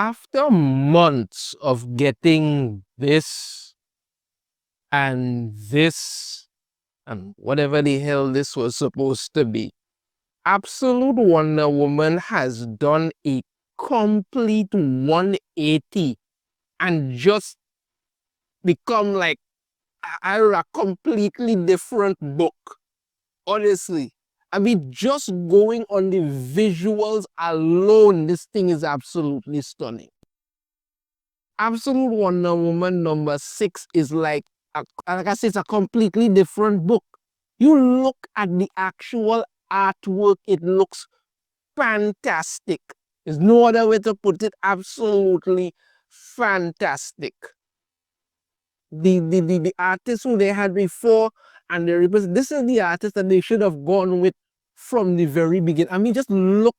after months of getting this and this and whatever the hell this was supposed to be, Absolute Wonder Woman has done a complete 180 and just become like a completely different book. Honestly, I mean, just going on the visuals alone, this thing is absolutely stunning. Absolute Wonder Woman #6 is like I said, it's a completely different book. You look at the actual artwork, it looks fantastic. There's no other way to put it. Absolutely fantastic. The artist who they had before and this is the artist that they should have gone with from the very beginning. I mean, just look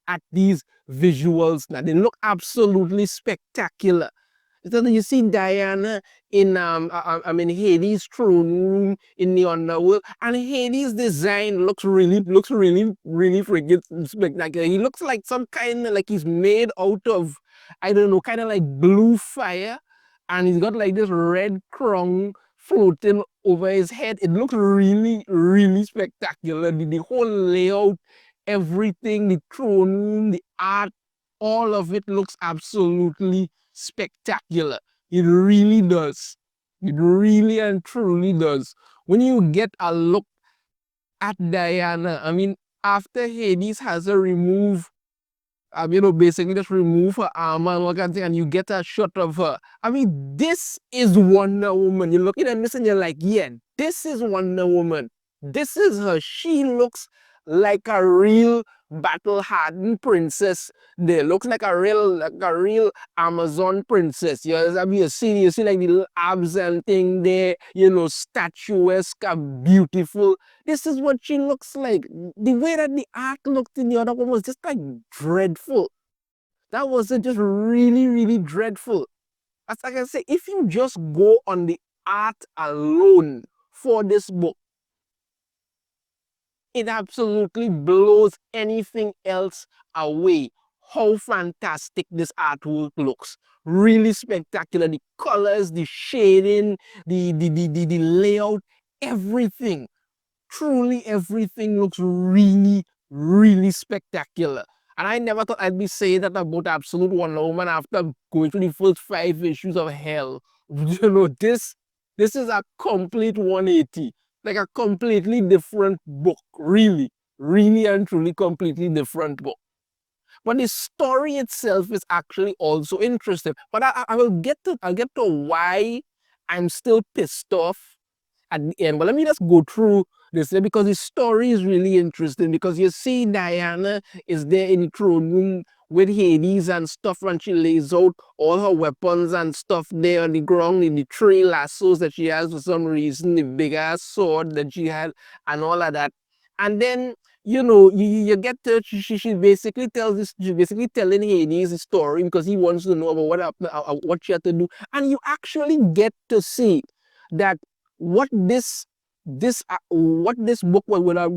at these visuals now. They look absolutely spectacular. So you see Diana in Hades' throne room in the underworld, and Hades' design looks really freaking spectacular. He looks like some kind of like he's made out of, I don't know, kind of like blue fire, and he's got like this red crown floating over his head. It looks really spectacular. The whole layout, everything, the throne room, the art, all of it looks absolutely spectacular. It really does. It really and truly does. When you get a look at Diana, I mean, after Hades has her remove, basically just remove her armor and all kind of thing, and you get a shot of her. I mean, this is Wonder Woman. You're looking at this and you're like, yeah, this is Wonder Woman. This is her. She looks like a real battle-hardened princess. They looks like a real Amazon princess. You see like the little abs and thing there, statuesque and beautiful. This is what she looks like. The way that the art looked in the other one was just like dreadful. That was just really dreadful. As I can say, if you just go on the art alone for this book, it absolutely blows anything else away. How fantastic this artwork looks. Really spectacular. The colors, the shading, the layout, everything. Truly everything looks really spectacular. And I never thought I'd be saying that about Absolute Wonder Woman after going through the first 5 issues of hell. This is a complete 180. Like a completely different book. Really and truly completely different book. But the story itself is actually also interesting. But I'll get to why I'm still pissed off at the end. But let me just go through this because the story is really interesting, because you see Diana is there in the throne room with Hades and stuff, and she lays out all her weapons and stuff there on the ground, in the 3 lassos that she has for some reason, the big ass sword that she had and all of that. And then you get to, she basically tells this, she's basically telling Hades the story because he wants to know about what she had to do, and you actually get to see that what this book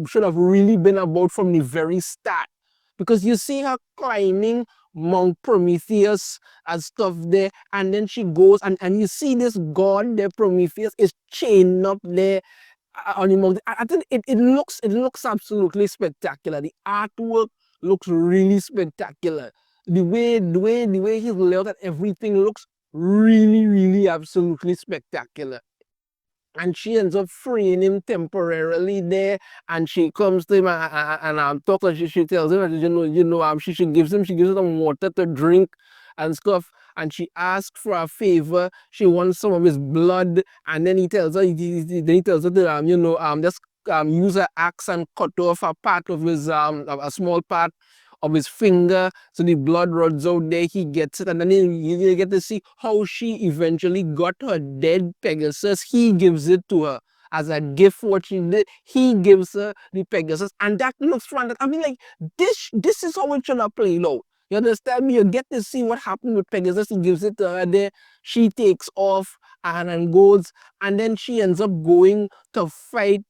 should have really been about from the very start. Because you see her climbing Mount Prometheus and stuff there, and then she goes and you see this god there, Prometheus, is chained up there on the mountain. I think it looks absolutely spectacular. The artwork looks really spectacular. The way he's laid out, everything looks really absolutely spectacular. And she ends up freeing him temporarily there, and she comes to him and talks, and she tells him, she gives him some water to drink and stuff, and she asks for a favor. She wants some of his blood, and then he tells her, to just use an axe and cut off a part of his a small part of his finger, so the blood runs out there. He gets it, and then you get to see how she eventually got her dead Pegasus. He gives it to her as a gift for what she did. He gives her the Pegasus, and that looks fun. I mean, like, this is how it should have played out. You understand me? You get to see what happened with Pegasus. He gives it to her there. She takes off and goes, and then she ends up going to fight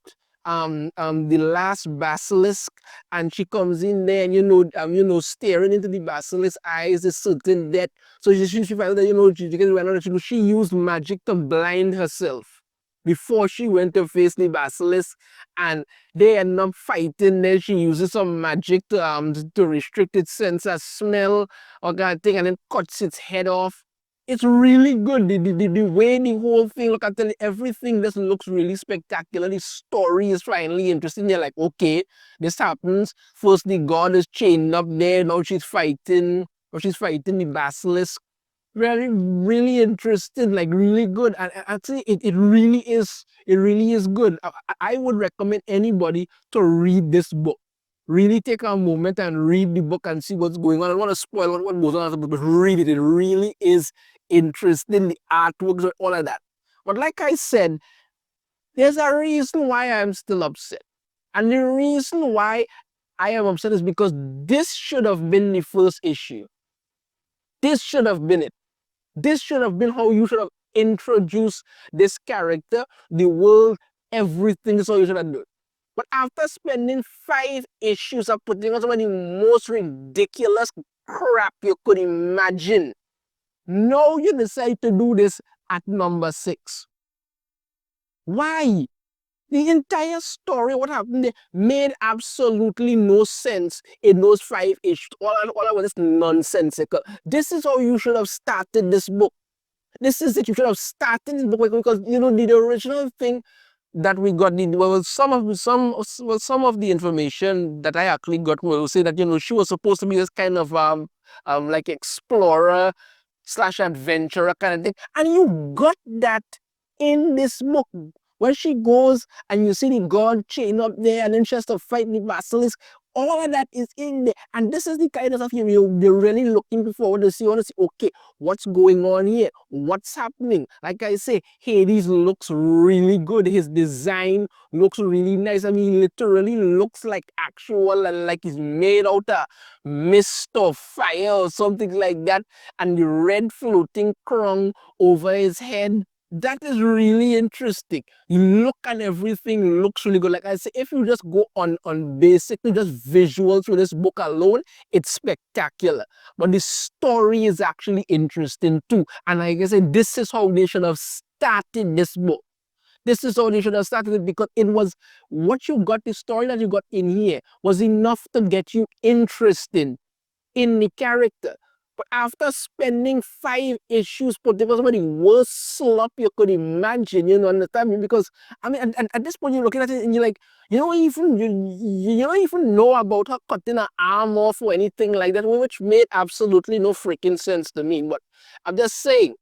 the last basilisk, and she comes in there and staring into the basilisk's eyes is certain death. So she finds that she used magic to blind herself before she went to face the basilisk, and they end up fighting. Then she uses some magic to restrict its sense of smell or kind of thing, and then cuts its head off. It's really good. The way the whole thing, look, I tell you, everything just looks really spectacular. The story is finally interesting. They're like, okay, this happens. First, the god is chained up there. Now she's fighting. Or she's fighting the basilisk. Really, really interesting, like really good. And actually, it really is. It really is good. I would recommend anybody to read this book. Really take a moment and read the book and see what's going on. I don't want to spoil what goes on, but read it. It really is interesting. The artworks, all of that. But like I said, there's a reason why I'm still upset. And the reason why I am upset is because this should have been the first issue. This should have been it. This should have been how you should have introduced this character, the world, everything. So you should have done. But after spending 5 issues of putting on some of the most ridiculous crap you could imagine, now you decide to do this at number 6. Why? The entire story, what happened there, made absolutely no sense in those 5 issues. All of it is nonsensical. This is how you should have started this book. This is it. You should have started this book because the original thing that we got, some of the information that I actually got will say that she was supposed to be this kind of like explorer / adventurer kind of thing, and you got that in this book. When she goes and you see the god chain up there and then she has to fight the basilisk, all of that is in there. And this is the kind of stuff you're really looking forward to see. You want to see, okay, what's going on here? What's happening? Like I say, Hades looks really good. His design looks really nice. I mean, literally looks like actual, and like he's made out of mist or fire or something like that. And the red floating crown over his head, that is really interesting. You look and everything looks really good. Like I say, if you just go on basically just visuals through this book alone, it's spectacular. But the story is actually interesting too. And like I said, this is how they should have started this book. This is how they should have started it, because it was what you got, the story that you got in here was enough to get you interested in the character. But after spending 5 issues, but there was some of the worst slop you could imagine, understand me? Because, I mean, and at this point, you're looking at it and you're like, you don't even know about her cutting her arm off or anything like that, which made absolutely no freaking sense to me. But I'm just saying,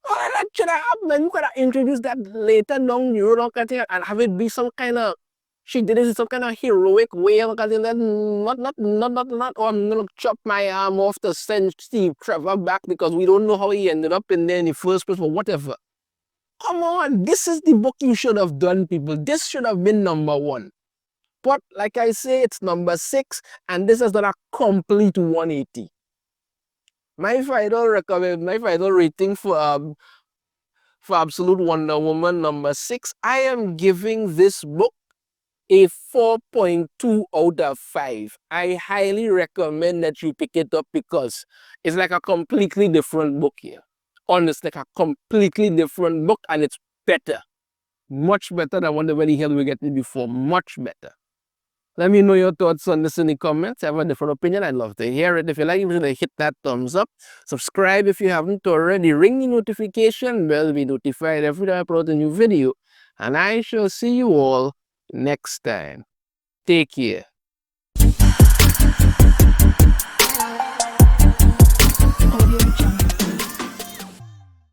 all of that should have happened, and you could have introduced that later down the road, and have it be some kind of, she did it in some kind of heroic way, not, oh, I'm gonna chop my arm off to send Steve Trevor back because we don't know how he ended up in there in the first place, or whatever. Come on, this is the book you should have done, people. This should have been number 1. But like I say, it's number 6, and this is not a complete 180. My final rating for Absolute Wonder Woman number 6, I am giving this book a 4.2 out of 5. I highly recommend that you pick it up because it's like a completely different book here. Honestly, like a completely different book, and it's better. Much better than what the very hell we getting before. Much better. Let me know your thoughts on this in the comments. Have a different opinion, I'd love to hear it. If you like it, hit that thumbs up. Subscribe if you haven't already. Ring the notification bell. Be notified every time I upload a new video. And I shall see you all next time. Take care.